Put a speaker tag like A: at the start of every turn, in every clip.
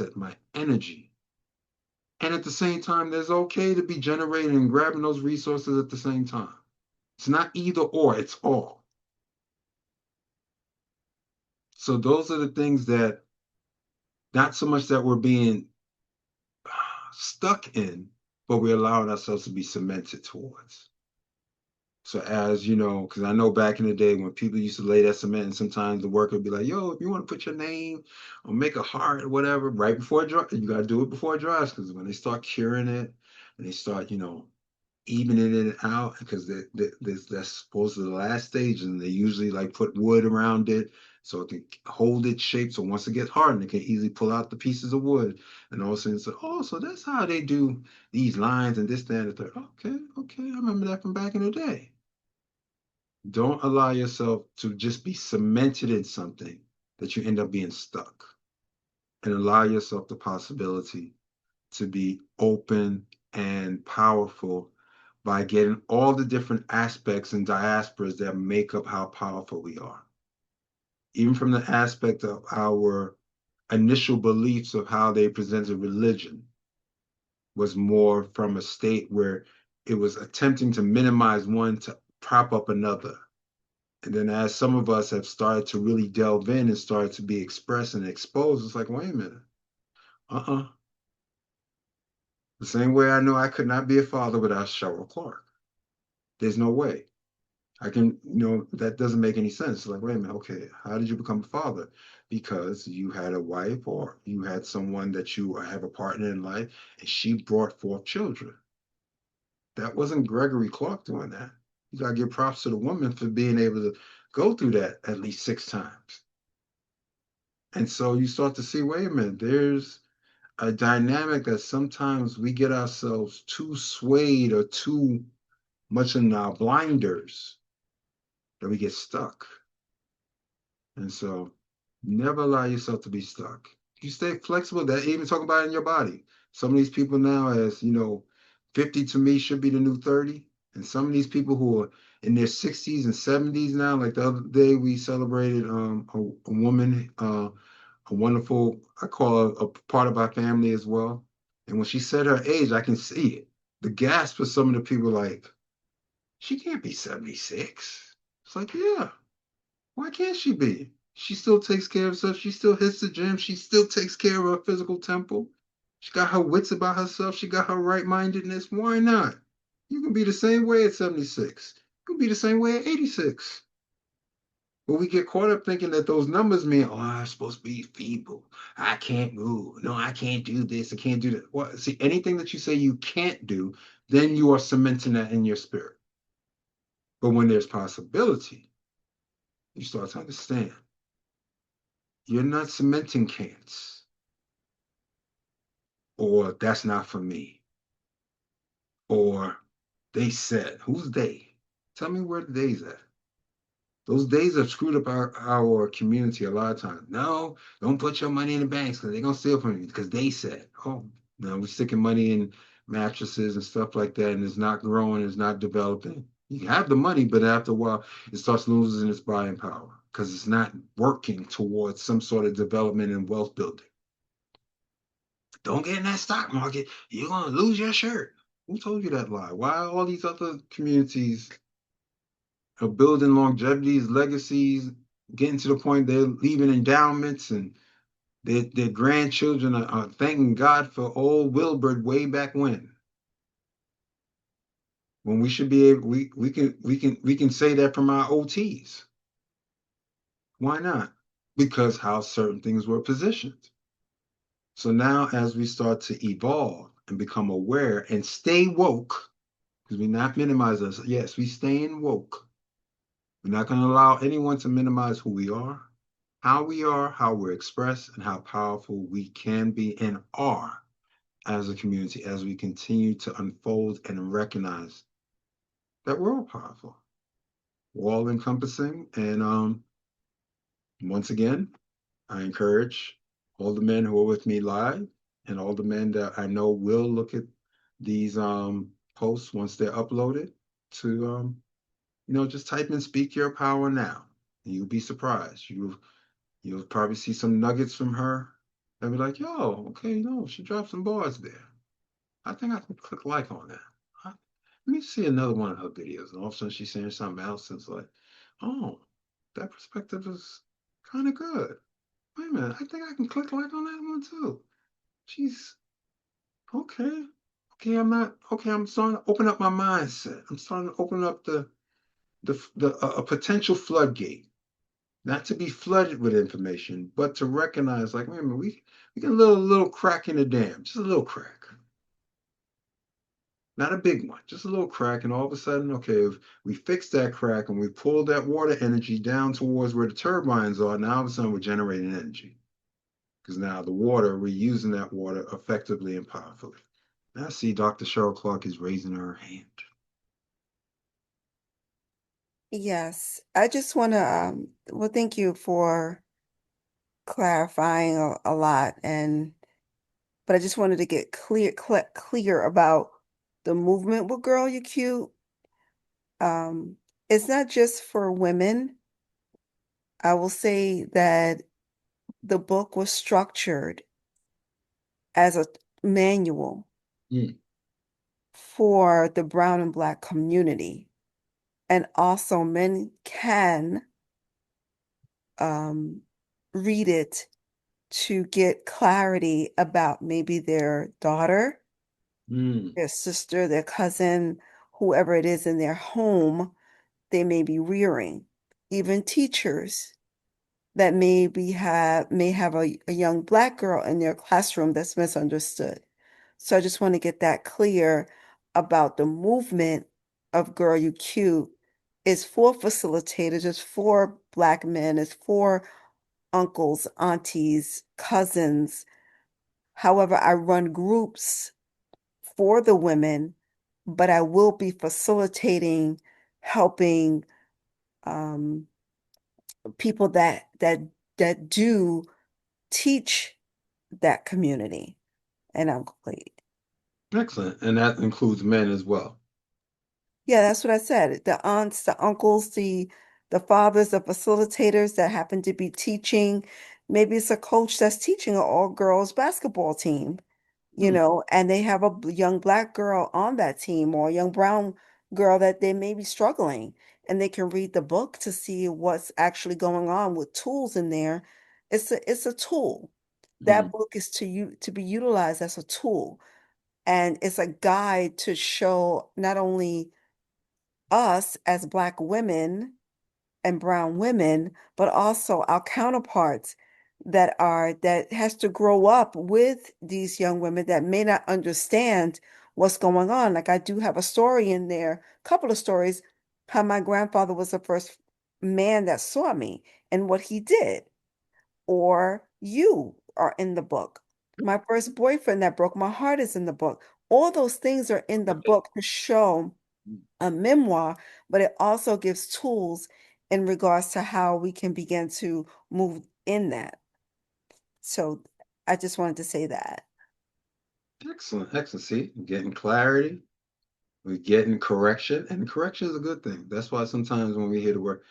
A: mindset, my energy. And at the same time, there's okay to be generating and grabbing those resources at the same time. It's not either or, it's all. So those are the things that not so much that we're being stuck in, but we're allowing ourselves to be cemented towards. So as you know, because I know back in the day when people used to lay that cement, and sometimes the worker would be like, "Yo, if you want to put your name or make a heart or whatever, right before it dries, you got to do it before it dries, because when they start curing it and they start, evening it out, because that's supposed to be the last stage, and they usually like put wood around it so it can hold its shape. So once it gets hardened, it can easily pull out the pieces of wood, and all of a sudden, so oh, so that's how they do these lines and this, that, and the third. Okay, okay, I remember that from back in the day. Don't allow yourself to just be cemented in something that you end up being stuck, and allow yourself the possibility to be open and powerful by getting all the different aspects and diasporas that make up how powerful we are. Even from the aspect of our initial beliefs of how they presented religion was more from a state where it was attempting to minimize one to prop up another. And then as some of us have started to really delve in and started to be expressed and exposed, it's like, wait a minute. Uh-uh. The same way I know I could not be a father without Cheryl Clarke. There's no way. I can, that doesn't make any sense. Like, wait a minute, okay, how did you become a father? Because you had a wife or you had someone that you have a partner in life, and she brought forth children. That wasn't Gregory Clarke doing that. You got to give props to the woman for being able to go through that at least 6 times. And so you start to see, wait a minute, there's a dynamic that sometimes we get ourselves too swayed or too much in our blinders that we get stuck. And so never allow yourself to be stuck. You stay flexible, that even talking about it in your body. Some of these people now, as 50 to me should be the new 30. And some of these people who are in their 60s and 70s now, like the other day we celebrated a woman, a wonderful, I call her a part of our family as well. And when she said her age, I can see it. The gasp for some of the people, like, she can't be 76. It's like, yeah, why can't she be? She still takes care of herself. She still hits the gym. She still takes care of her physical temple. She got her wits about herself. She got her right mindedness. Why not? You can be the same way at 76. You can be the same way at 86. But we get caught up thinking that those numbers mean, oh, I'm supposed to be feeble. I can't move. No, I can't do this. I can't do that. Well, see, anything that you say you can't do, then you are cementing that in your spirit. But when there's possibility, you start to understand you're not cementing can'ts, or that's not for me, or they said, who's they? Tell me where the days at. Those days have screwed up our community a lot of times. No, don't put your money in the banks because they're going to steal from you because they said, oh, no, we're sticking money in mattresses and stuff like that, and it's not growing, it's not developing. You have the money, but after a while, it starts losing its buying power because it's not working towards some sort of development and wealth building. Don't get in that stock market. You're going to lose your shirt. Who told you that lie? Why all these other communities are building longevities, legacies, getting to the point they're leaving endowments, and their grandchildren are thanking God for old Wilbur way back when we should be able, we can say that from our OTs. Why not? Because how certain things were positioned. So now as we start to evolve and become aware and stay woke, because we not minimize us. Yes, we staying woke. We're not going to allow anyone to minimize who we are, how we're expressed, and how powerful we can be and are as a community as we continue to unfold and recognize that we're all powerful, we're all encompassing. And once again, I encourage all the men who are with me live and all the men that I know will look at these posts once they're uploaded to just type in "Speak Your Power Now." And you'll be surprised. You'll probably see some nuggets from her, I'd be like, yo, okay, she dropped some bars there. I think I can click like on that. Let me see another one of her videos. And all of a sudden she's saying something else. And it's like, oh, that perspective is kind of good. Wait a minute, I think I can click like on that one too. She's okay. Okay, I'm not okay. I'm starting to open up my mindset. I'm starting to open up a potential floodgate, not to be flooded with information, but to recognize, like, wait a minute, we got a little crack in the dam, just a little crack, not a big one, just a little crack, and all of a sudden, okay, if we fix that crack and we pull that water energy down towards where the turbines are, now all of a sudden we're generating energy because now the water, we're using that water effectively and powerfully. Now I see Dr. Cheryl Clarke is raising her hand.
B: Yes, I just want to, well, thank you for clarifying a lot, and but I just wanted to get clear about the movement with Girl You Cute. Um, it's not just for women. I will say that the book was structured as a manual
A: Mm,
B: for the brown and black community, and also men can um, read it to get clarity about maybe their daughter,
A: mm,
B: their sister, their cousin, whoever it is in their home they may be rearing, even teachers that may have a young black girl in their classroom that's misunderstood. So I just want to get that clear about the movement of Girl You Cute is for facilitators, it's for black men, it's for uncles, aunties, cousins. However, I run groups for the women, but I will be facilitating, helping um, people that do teach that community. And I'm complete.
A: excellent. And that includes men as well.
B: Yeah, that's what I said. The aunts, the uncles, the fathers, the facilitators that happen to be teaching. Maybe it's a coach that's teaching an all-girls basketball team,
A: Hmm,
B: and they have a young black girl on that team or a young brown girl that they may be struggling, and they can read the book to see what's actually going on with tools in there. It's a tool.
A: hmm,
B: That book is to be utilized as a tool, and it's a guide to show not only us as Black women and brown women, but also our counterparts that has to grow up with these young women that may not understand what's going on. Like I do have a story in there, a couple of stories, how my grandfather was the first man that saw me and what he did, or you are in the book. My first boyfriend that broke my heart is in the book. All those things are in the book to show a memoir, but it also gives tools in regards to how we can begin to move in that. So I just wanted to say that.
A: excellent, excellent. See, we're getting clarity, we're getting correction, and correction is a good thing. That's why sometimes when we hear the word,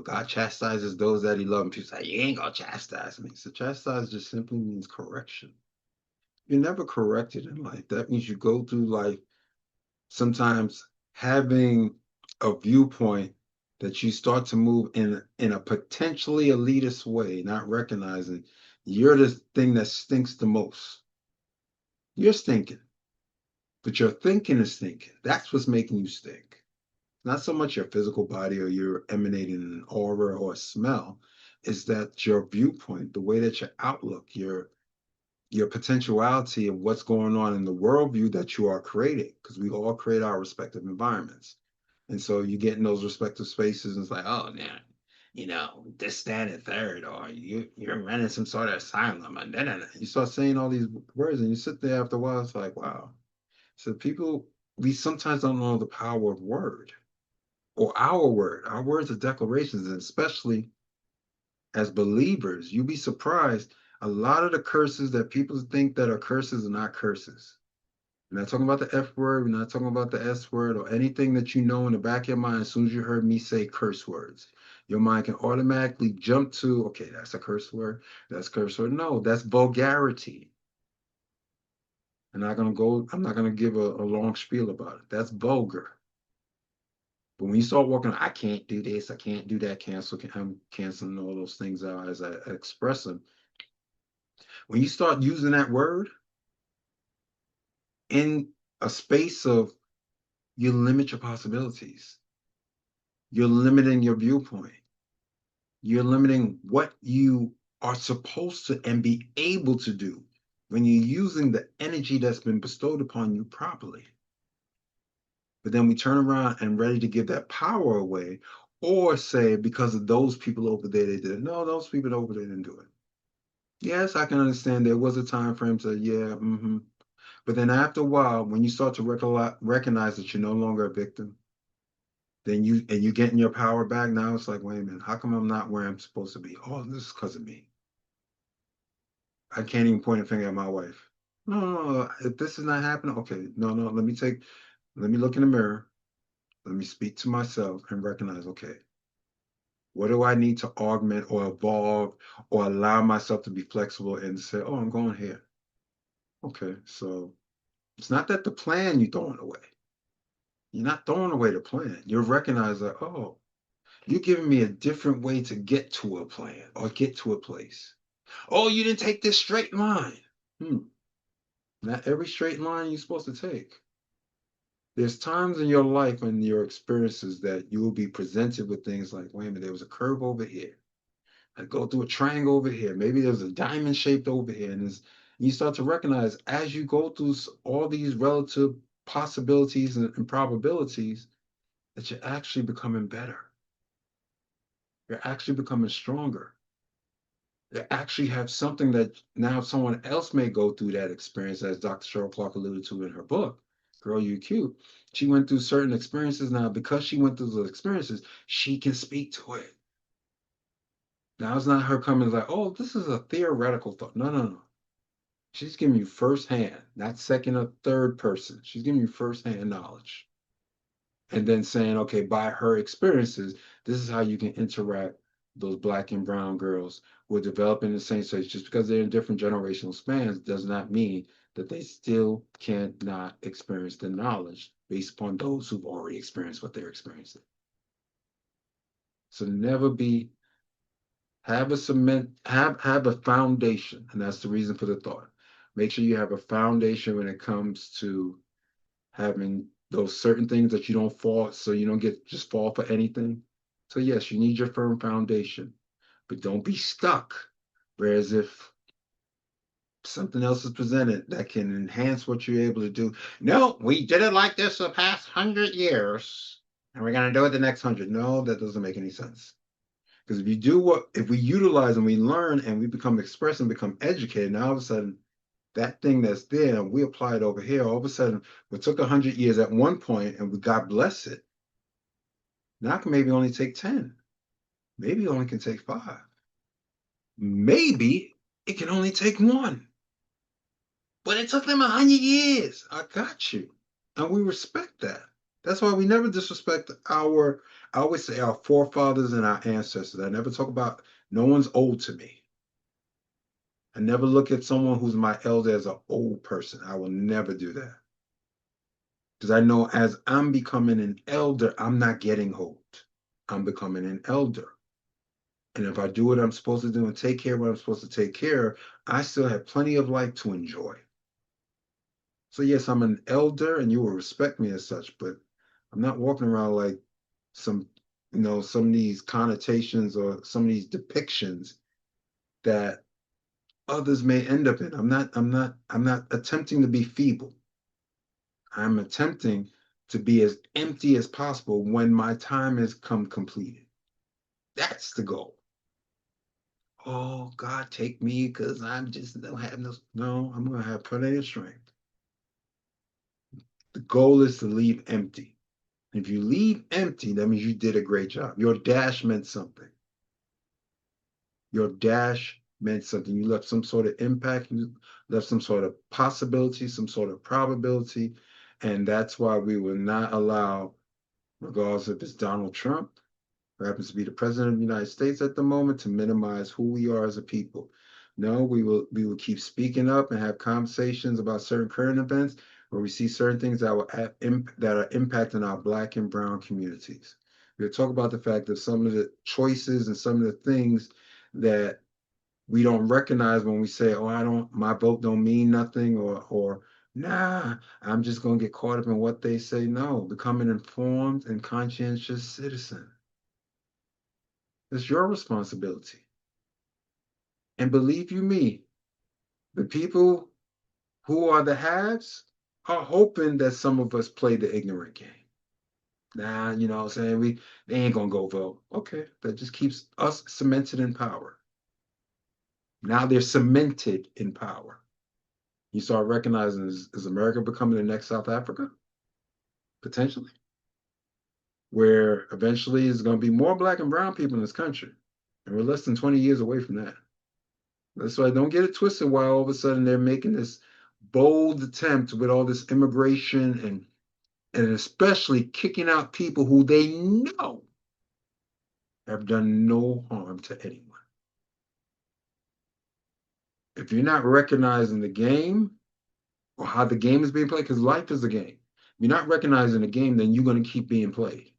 A: God chastises those that he loves, and people say, you ain't gonna chastise me. So chastise just simply means correction. You're never corrected in life. That means you go through life sometimes having a viewpoint that you start to move in a potentially elitist way, not recognizing you're the thing that stinks the most. You're stinking, but your thinking is stinking. That's what's making you stink. Not so much your physical body or you're emanating an aura or a smell, is that your viewpoint, the way that your outlook, your potentiality of what's going on in the worldview that you are creating, because we all create our respective environments. And so you get in those respective spaces and it's like, oh man, this, that, and third, or you're running some sort of asylum, and then you start saying all these words, and you sit there after a while, it's like, wow. So people, we sometimes don't know the power of word or our word. Our words are declarations, and especially as believers, you'd be surprised. A lot of the curses that people think that are curses are not curses. We're not talking about the F word. We're not talking about the S word or anything that you know in the back of your mind as soon as you heard me say curse words. Your mind can automatically jump to, okay, that's a curse word. That's a curse word. No, that's vulgarity. I'm not gonna give a long spiel about it. That's vulgar. But when you start walking, I can't do this, I can't do that, I'm canceling all those things out as I express them. When you start using that word in a space of, you limit your possibilities. You're limiting your viewpoint. You're limiting what you are supposed to and be able to do when you're using the energy that's been bestowed upon you properly. But then we turn around and ready to give that power away, or say because of those people over there they did it. No, those people over there didn't do it. Yes, I can understand there was a time frame to, yeah, mm-hmm. But then after a while, when you start to recognize that you're no longer a victim, then you getting your power back. Now it's like, wait a minute, how come I'm not where I'm supposed to be? Oh, this is because of me. I can't even point a finger at my wife. No, no, no. If this is not happening, okay, no, no. Let me look in the mirror. Let me speak to myself and recognize, okay, what do I need to augment or evolve or allow myself to be flexible and say, oh, I'm going here. Okay, so it's not that the plan you're throwing away. You're not throwing away the plan. You're recognizing that, oh, you're giving me a different way to get to a plan or get to a place. Oh, you didn't take this straight line. Hmm. Not every straight line you're supposed to take. There's times in your life and your experiences that you will be presented with things like, wait a minute, there was a curve over here. I go through a triangle over here. Maybe there's a diamond shaped over here. And you start to recognize as you go through all these relative possibilities and probabilities that you're actually becoming better. You're actually becoming stronger. You actually have something that now someone else may go through that experience, as Dr. Cheryl Clarke alluded to in her book, Girl You Cute. She went through certain experiences. Now, because she went through those experiences, she can speak to it. Now, it's not her coming like, oh, this is a theoretical thought. No, no, no. She's giving you firsthand, not second or third person. She's giving you firsthand knowledge. And then saying, okay, by her experiences, this is how you can interact with those black and brown girls who are developing the same stage. Just because they're in different generational spans does not mean that they still cannot experience the knowledge based upon those who've already experienced what they're experiencing. So never be have a cement, have a foundation, and that's the reason for the thought. Make sure you have a foundation when it comes to having those certain things that you don't fall, so you don't get just fall for anything. So yes, you need your firm foundation, but don't be stuck. Whereas if something else is presented that can enhance what you're able to do, no, we did it like this the past 100 years, and we're gonna do it the next 100. No, that doesn't make any sense. Because if we utilize and we learn and we become expressive and become educated, now all of a sudden that thing that's there and we apply it over here, all of a sudden we took 100 years at one point and we God bless it. Now it can maybe only take 10. Maybe it only can take 5. Maybe it can only take 1. But it took them 100 years. I got you. And we respect that. That's why we never disrespect I always say our forefathers and our ancestors. I never talk about no one's old to me. I never look at someone who's my elder as an old person. I will never do that. Because I know as I'm becoming an elder, I'm not getting old. I'm becoming an elder. And if I do what I'm supposed to do and take care of what I'm supposed to take care of, I still have plenty of life to enjoy. So yes, I'm an elder and you will respect me as such, but I'm not walking around like some, some of these connotations or some of these depictions that others may end up in. I'm not attempting to be feeble. I'm attempting to be as empty as possible when my time has come completed. That's the goal. Oh, God, take me because I'm just don't have no, I'm gonna have plenty of strength. The goal is to leave empty. If you leave empty, that means you did a great job. Your dash meant something. Your dash meant something. You left some sort of impact, you left some sort of possibility, some sort of probability. And that's why we will not allow, regardless if it's Donald Trump, who happens to be the president of the United States at the moment, to minimize who we are as a people. No, we will keep speaking up and have conversations about certain current events where we see certain things that that are impacting our Black and Brown communities. We'll talk about the fact that some of the choices and some of the things that we don't recognize when we say, "Oh, I don't, my vote don't mean nothing," or "Nah, I'm just gonna get caught up in what they say." No, become an informed and conscientious citizen. It's your responsibility. And believe you me, the people who are the haves are hoping that some of us play the ignorant game. Nah, you know what I'm saying? They ain't gonna go vote. Okay, that just keeps us cemented in power. Now they're cemented in power. You start recognizing, is America becoming the next South Africa? Potentially. Where eventually there's going to be more Black and brown people in this country. And we're less than 20 years away from that. That's why don't get it twisted why all of a sudden they're making this bold attempt with all this immigration and especially kicking out people who they know have done no harm to anyone. If you're not recognizing the game or how the game is being played, because life is a game. If you're not recognizing the game, then you're going to keep being played.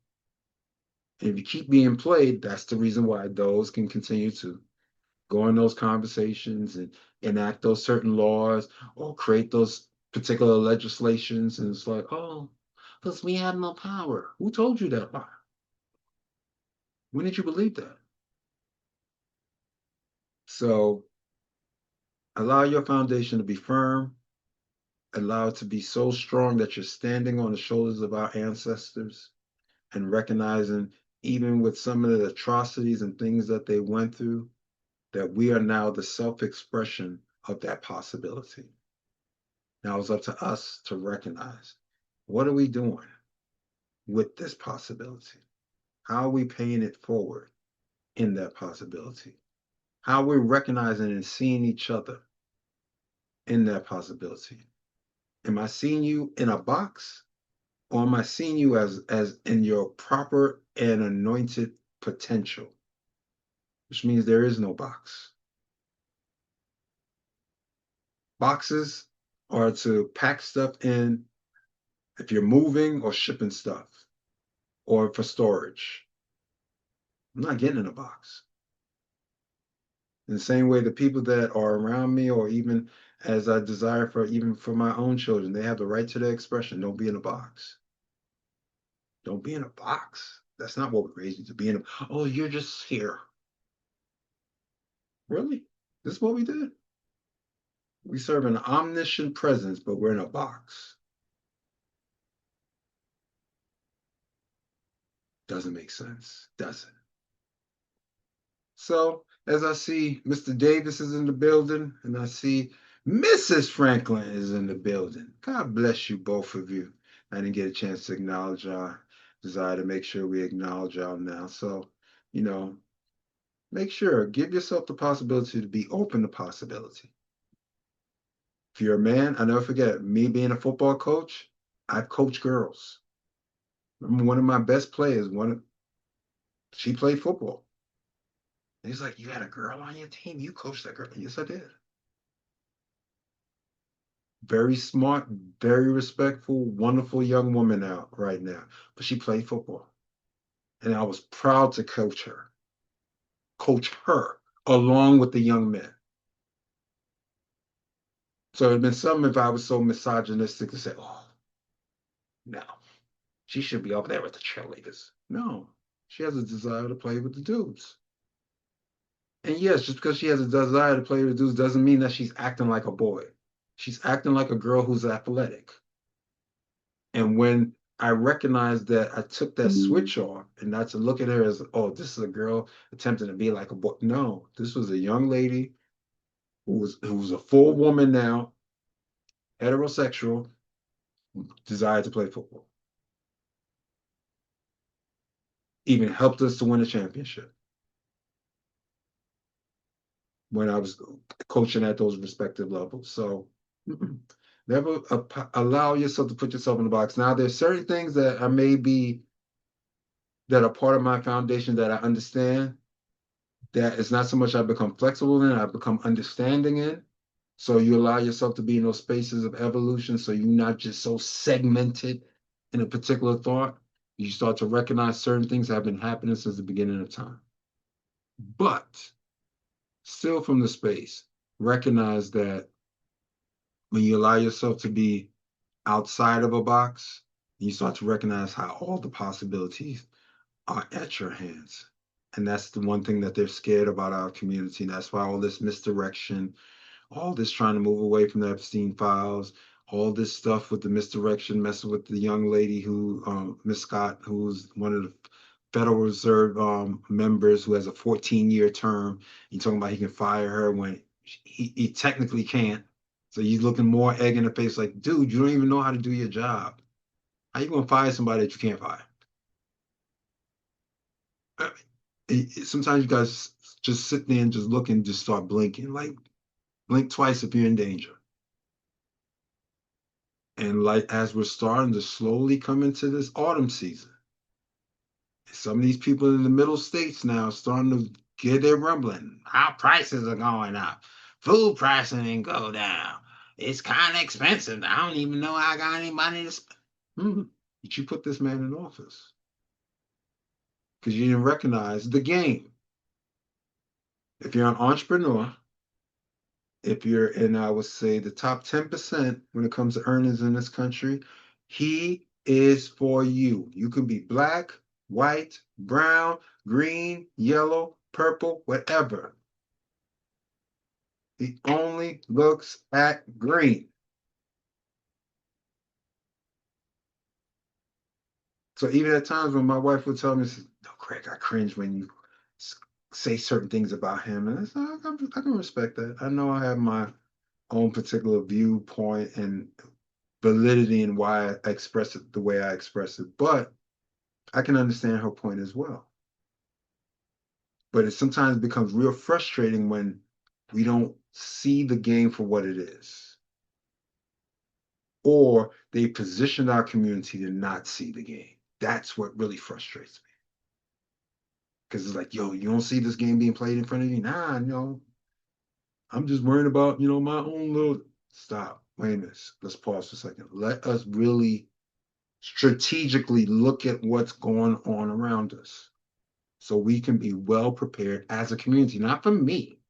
A: And if you keep being played, that's the reason why those can continue to go in those conversations and enact those certain laws or create those particular legislations. And it's like, oh, because we have no power. Who told you that? When did you believe that? So allow your foundation to be firm, allow it to be so strong that you're standing on the shoulders of our ancestors and recognizing, even with some of the atrocities and things that they went through, that we are now the self-expression of that possibility. Now it's up to us to recognize, what are we doing with this possibility? How are we paying it forward in that possibility? How are we recognizing and seeing each other in that possibility? Am I seeing you in a box, or am I seeing you as in your proper and anointed potential? Which means there is no box. Boxes are to pack stuff in if you're moving or shipping stuff or for storage. I'm not getting in a box. In the same way, the people that are around me, or even as I desire for even for my own children, they have the right to their expression. Don't be in a box. Don't be in a box. That's not what we're raised to be in. Oh, you're just here. Really? This is what we did. We serve an omniscient presence, but we're in a box. Doesn't make sense. Doesn't. So as I see Mr. Davis is in the building, and I see Mrs. Franklin is in the building. God bless you, both of you. I didn't get a chance to acknowledge y'all. Desire to make sure we acknowledge y'all now. So, you know, make sure, give yourself the possibility to be open to possibility. If you're a man, I never forget, me being a football coach, I've coached girls. Remember one of my best players, she played football. And he's like, you had a girl on your team? You coached that girl? Yes, I did. Very smart, very respectful, wonderful young woman out right now. But she played football. And I was proud to coach her along with the young men. So it'd been something if I was so misogynistic to say, oh, no, she should be over there with the cheerleaders. No, she has a desire to play with the dudes. And yes, just because she has a desire to play with the dudes doesn't mean that she's acting like a boy. She's acting like a girl who's athletic. And when I recognized that, I took that switch off and not to look at her as, oh, this is a girl attempting to be like a boy. No, this was a young lady who was a full woman now, heterosexual, desired to play football. Even helped us to win a championship when I was coaching at those respective levels. So never allow yourself to put yourself in the box. Now, there's certain things that I may be that are part of my foundation that I understand, that it's not so much I become flexible in, I become understanding in. So you allow yourself to be in those spaces of evolution. So you're not just so segmented in a particular thought. You start to recognize certain things that have been happening since the beginning of time. But still from the space, recognize that when you allow yourself to be outside of a box, you start to recognize how all the possibilities are at your hands. And that's the one thing that they're scared about our community. And that's why all this misdirection, all this trying to move away from the Epstein files, all this stuff with the misdirection, messing with the young lady who, Miss Scott, who's one of the Federal Reserve members who has a 14-year term. You're talking about he can fire her when he technically can't. So he's looking more egg in the face like, dude, you don't even know how to do your job. How you gonna fire somebody that you can't fire? Sometimes you guys just sit there and just look and just start blinking. Like blink twice if you're in danger. And like as we're starting to slowly come into this autumn season, some of these people in the middle states now are starting to get their rumbling. Our prices are going up. Food pricing didn't go down. It's kind of expensive. I don't even know I got any money to spend. But you put this man in office because you didn't recognize the game. If you're an entrepreneur, if you're in, I would say, the top 10% when it comes to earnings in this country, he is for you. You can be black, white, brown, green, yellow, purple, whatever. He only looks at green. So even at times when my wife would tell me, "No, Craig, I cringe when you say certain things about him," and I said, I can respect that. I know I have my own particular viewpoint and validity in why I express it the way I express it, but I can understand her point as well. But it sometimes becomes real frustrating when we don't see the game for what it is, or they positioned our community to not see the game. That's what really frustrates me. Because it's like, yo, you don't see this game being played in front of you? Nah, no. I'm just worrying about, my own little. Stop. Wait a minute. Let's pause for a second. Let us really strategically look at what's going on around us so we can be well prepared as a community, not for me,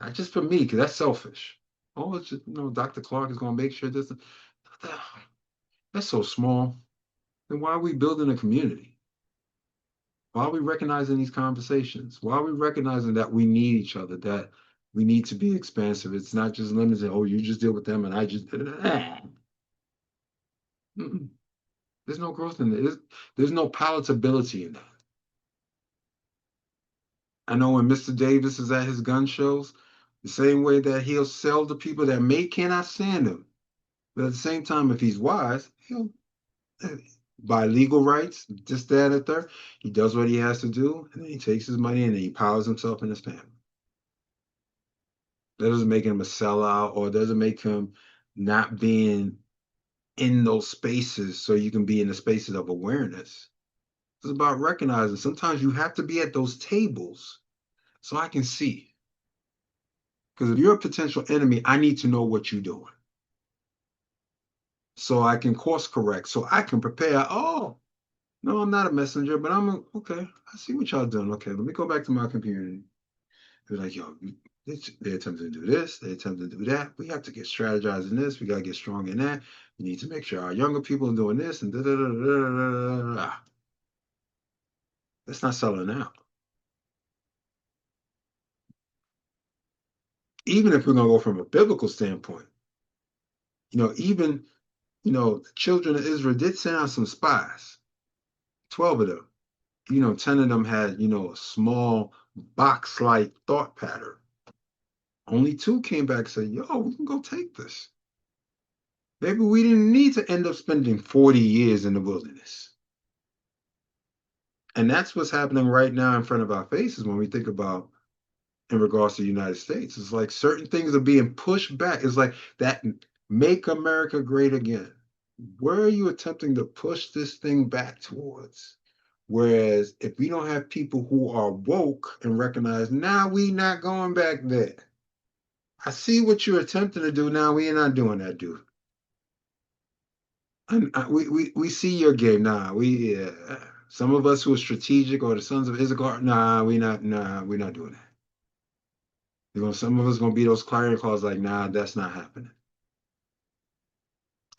A: not just for me, because that's selfish. Oh, it's just, Dr. Clarke is going to make sure this. That's so small. Then why are we building a community? Why are we recognizing these conversations? Why are we recognizing that we need each other, that we need to be expansive? It's not just limited, oh, you just deal with them and I just. There's no growth in it. There's no palatability in that. I know when Mr. Davis is at his gun shows, the same way that he'll sell to people that may cannot stand him. But at the same time, if he's wise, he'll buy legal rights, this, that, and third. He does what he has to do, and then he takes his money and then he powers himself and his family. That doesn't make him a sellout or doesn't make him not being in those spaces so you can be in the spaces of awareness. It's about recognizing sometimes you have to be at those tables so I can see. Because if you're a potential enemy, I need to know what you're doing. So I can course correct, so I can prepare. Oh, no, I'm not a messenger, but okay. I see what y'all doing. Okay, let me go back to my community. They're like, yo, they're attempting to do this, they're attempting to do that. We have to get strategized in this, we got to get strong in that. We need to make sure our younger people are doing this and da da da da da da. That's not selling out. Even if we're going to go from a biblical standpoint, even the children of Israel did send out some spies, 12 of them. 10 of them had, a small box-like thought pattern. Only two came back and said, yo, we can go take this. Maybe we didn't need to end up spending 40 years in the wilderness. And that's what's happening right now in front of our faces when we think about in regards to the United States. It's like certain things are being pushed back. It's like that make America great again. Where are you attempting to push this thing back towards? Whereas if we don't have people who are woke and recognize, now we not going back there. I see what you're attempting to do. Now we are not doing that, dude. And we see your game. Nah, some of us who are strategic or the sons of Issachar, we're not doing that. Some of us gonna be those clarion calls like, nah, that's not happening.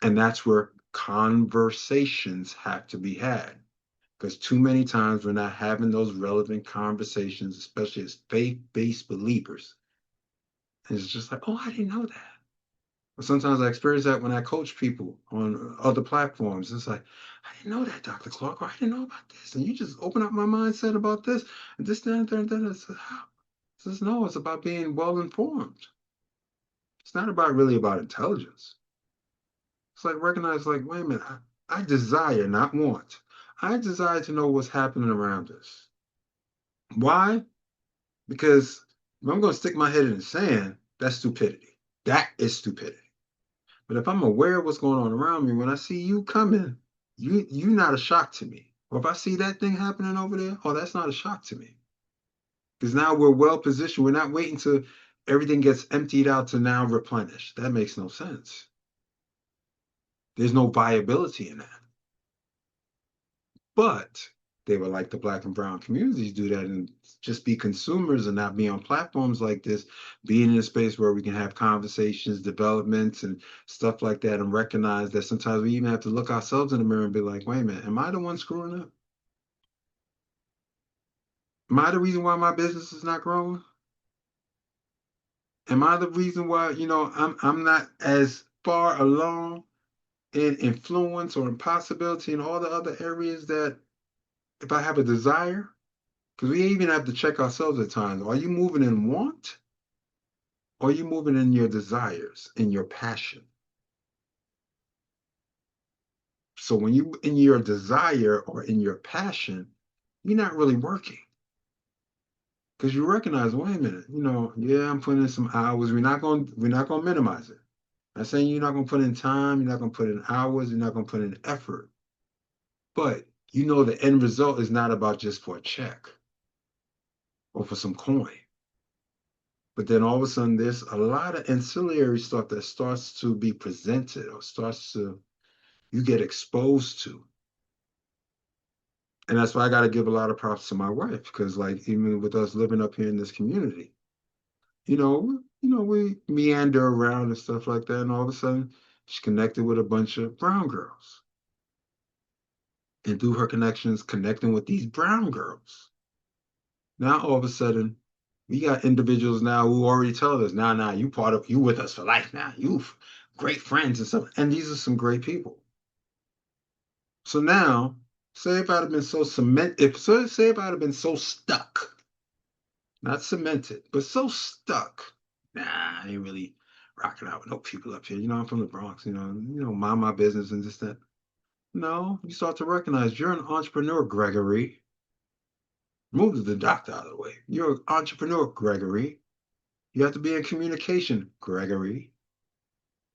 A: And that's where conversations have to be had. Because too many times we're not having those relevant conversations, especially as faith-based believers. And it's just like, oh, I didn't know that. But sometimes I experience that when I coach people on other platforms. It's like, I didn't know that, Dr. Clarke, or I didn't know about this. And you just open up my mindset about this, and this, that, and that, and that. It's like, how? It says, no, it's about being well informed. It's not about really about intelligence. It's like recognize, like, wait a minute, I desire, not want. I desire to know what's happening around us. Why? Because if I'm going to stick my head in the sand, that's stupidity. That is stupidity. But if I'm aware of what's going on around me, when I see you coming, you not a shock to me. Or if I see that thing happening over there, oh, that's not a shock to me. Because now we're well positioned. We're not waiting till everything gets emptied out to now replenish. That makes no sense. There's no viability in that. But they would like the black and brown communities do that and just be consumers and not be on platforms like this, being in a space where we can have conversations, developments, and stuff like that, and recognize that sometimes we even have to look ourselves in the mirror and be like, wait a minute, am I the one screwing up? Am I the reason why my business is not growing? Am I the reason why, I'm not as far along in influence or in possibility in all the other areas that if I have a desire? Because we even have to check ourselves at times. Are you moving in want? Or are you moving in your desires, in your passion? So when you in your desire or in your passion, you're not really working. Because you recognize, wait a minute, yeah, I'm putting in some hours. We're not gonna minimize it. I'm saying you're not gonna put in time, you're not gonna put in hours, you're not gonna put in effort. But the end result is not about just for a check or for some coin. But then all of a sudden, there's a lot of ancillary stuff that starts to be presented or you get exposed to. And that's why I got to give a lot of props to my wife because, like, even with us living up here in this community, we meander around and stuff like that. And all of a sudden, she connected with a bunch of brown girls. And through her connections, connecting with these brown girls. Now, all of a sudden, we got individuals now who already tell us, nah, you with us for life now. You great friends and stuff. And these are some great people. So now, say if I'd have been say if I'd have been so stuck, not cemented, but so stuck, nah, I ain't really rocking out with no people up here. I'm from the Bronx, mind my business and just that. No, you start to recognize you're an entrepreneur, Gregory. Move the doctor out of the way. You're an entrepreneur, Gregory. You have to be in communication, Gregory.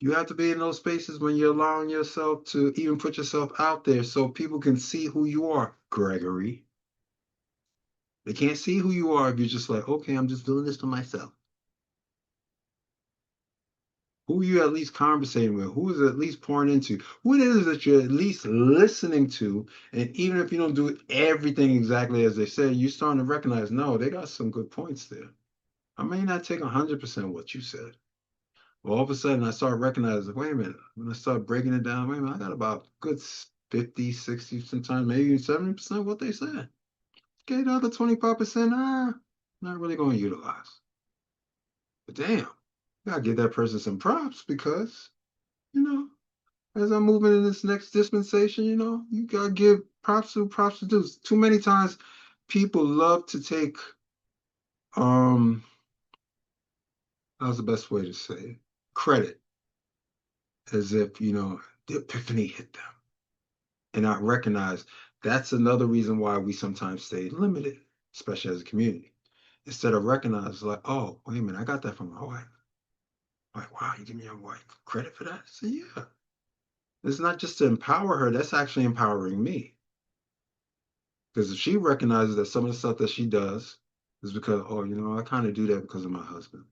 A: You have to be in those spaces when you're allowing yourself to even put yourself out there so people can see who you are, Gregory. They can't see who you are if you're just like, okay, I'm just doing this to myself. Who are you at least conversating with? Who is it at least pouring into? Who it is that you're at least listening to? And even if you don't do everything exactly as they say, you're starting to recognize, no, they got some good points there. I may not take 100% what you said. Well, all of a sudden, I start recognizing, wait a minute, when I start breaking it down, wait a minute, I got about good 50, 60, sometimes maybe 70% what they said. Okay, the other 25%, not really going to utilize. But damn, you gotta give that person some props because, you know, as I'm moving in this next dispensation, you gotta give props to do. Too many times people love to take how's the best way to say it? Credit as if, the epiphany hit them. And not recognize that's another reason why we sometimes stay limited, especially as a community. Instead of recognize like, oh, wait a minute, I got that from my wife. Like, wow, you give me your wife credit for that? So yeah. It's not just to empower her, that's actually empowering me. Because if she recognizes that some of the stuff that she does is because, oh, I kind of do that because of my husband.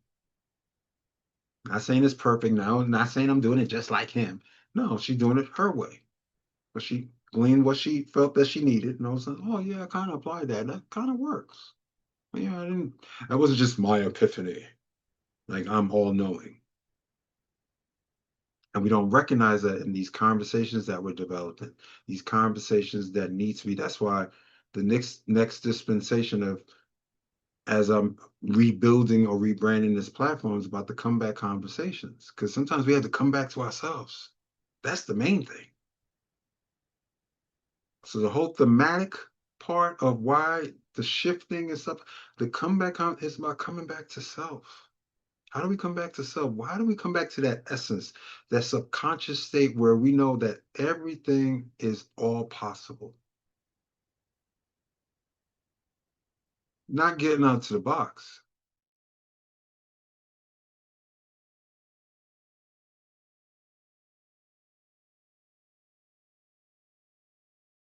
A: Not saying it's perfect now, not saying I'm doing it just like him. No, she's doing it her way. But she gleaned what she felt that she needed, and I was like, oh yeah, I kind of applied that. That kind of works. Yeah, I didn't. That wasn't just my epiphany. Like I'm all knowing, and we don't recognize that in these conversations that we're developing. These conversations that need to be. That's why the next dispensation of as I'm rebuilding or rebranding this platform is about the comeback conversations. Because sometimes we have to come back to ourselves. That's the main thing. So the whole thematic part of why the shifting and stuff, the comeback is about coming back to self. How do we come back to self? Why do we come back to that essence, that subconscious state where we know that everything is all possible? Not getting out to the box.